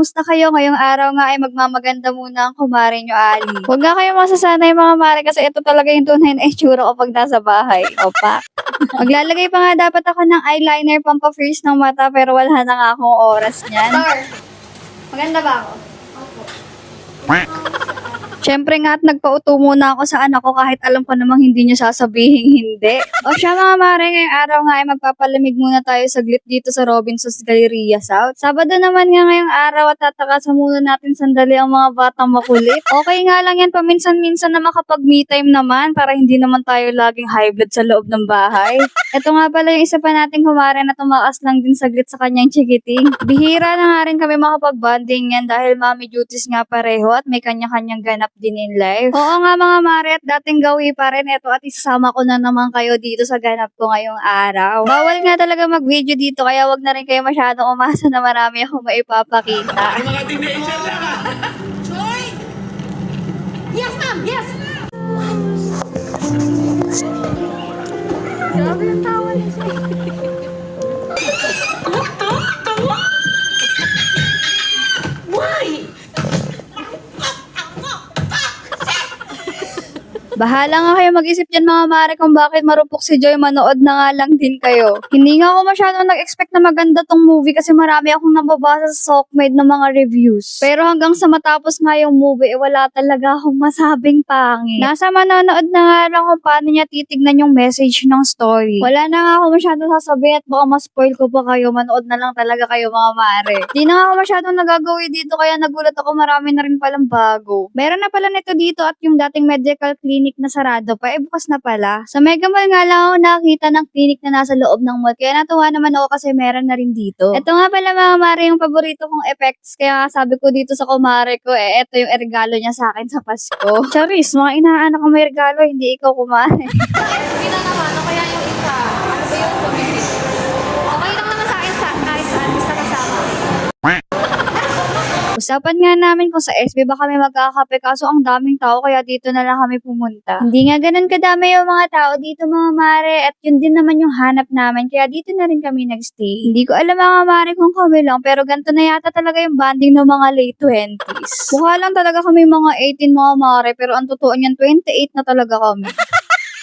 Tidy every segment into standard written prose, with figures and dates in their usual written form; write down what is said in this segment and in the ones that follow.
Kamusta kayo? Ngayong araw nga ay magmamaganda muna ang kumare nyo, Ali. Huwag nga kayo masasanay mga mare kasi ito talaga yung tunay na itsura kapag nasa bahay. Opa. Maglalagay pa nga dapat ako ng eyeliner pampafreeze ng mata pero wala na nga akong oras niyan. Star, maganda ba ako? Siyempre nga at nagpauto muna ako sa anak ko kahit alam ko namang hindi niya sasabihin hindi. O siya mga mare, ngayong araw nga ay magpapalamig muna tayo saglit dito sa Robinson's Galleria South. Sabado naman nga ngayong araw at tatakasan muna natin sandali ang mga batang makulit. Okay nga lang yan paminsan-minsan na makapag-me time naman para hindi naman tayo laging high blood sa loob ng bahay. Ito nga pala yung isa pa nating kumare na tumakas lang din saglit sa kanyang chikiting. Bihira na nga rin kami makapag-bonding yan dahil mommy duties nga pareho at may kanya-kanyang ganap din in life. Oo nga mga mare at dating gawi pa rin ito at isasama ko na naman kayo dito sa ganap ko ngayong araw. Bawal nga talaga mag-video dito kaya wag na rin kayo masyadong umasa na marami akong maipapakita. Yung mga teenager lang ah! Joy! Yes, ma'am! Yes! Grabe yung tawa niya siya. Why? Bahala nga kayo mag-isip dyan mga mare kung bakit marupok si Joy, manood na nga lang din kayo. Hindi nga ako masyadong nag-expect na maganda tong movie kasi marami akong nababasa sa Sockmade ng mga reviews. Pero hanggang sa matapos nga yung movie, wala talaga akong masabing pangit. Nasa manonood na nga lang kung paano niya titignan yung message ng story. Wala na nga ako masyadong sasabihin at baka ma-spoil ko pa kayo, manood na lang talaga kayo mga mare. Di na nga ako masyadong nagagawi dito kaya nagulat ako marami na rin palang bago. Meron na pala nito dito at yung dating medical clinic na sarado pa, bukas na pala. Sa Mega Mall nga lang ako nakita ng clinic na nasa loob ng mall, kaya natuwa naman ako kasi meron na rin dito. Ito nga pala mga mare yung paborito kong effects, kaya sabi ko dito sa kumare ko, ito yung regalo niya sa akin sa Pasko. Charis, mga inaanak ko may regalo, hindi ikaw kumare. Hindi na naman, o kaya yung isa. Ano ba yung community? Okay lang naman sa akin kahit saan, basta kasama. Usapan nga namin kung sa SB ba kami magkakape kaso ang daming tao kaya dito na lang kami pumunta. Hindi nga ganun kadami yung mga tao dito mga mare at yun din naman yung hanap namin kaya dito na rin kami nagstay. Hindi ko alam mga mare kung kami lang pero ganito na yata talaga yung banding ng mga late 20s. Mukha lang talaga kami mga 18 mga mare pero ang totoo niyan 28 na talaga kami.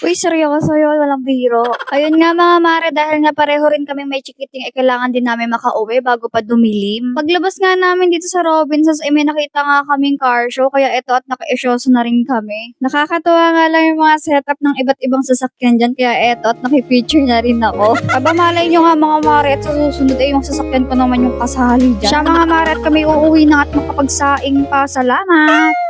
Uy, seryoso yun, walang biro. Ayun nga mga mare, dahil nga pareho rin kami may chikiting, kailangan din namin makauwi bago pa dumilim. Paglabas nga namin dito sa Robinsons, may nakita nga kaming car show, kaya ito at naka-isyoso na rin kami. Nakakatuwa nga lang yung mga setup ng iba't ibang sasakyan dyan, kaya ito at nakipicture na rin ako. Aba malay nyo nga mga mare, at sa susunod yung sasakyan ko naman yung kasali dyan. Siya mga mare, at kami uuwi na at makapagsaing pa. Salamat!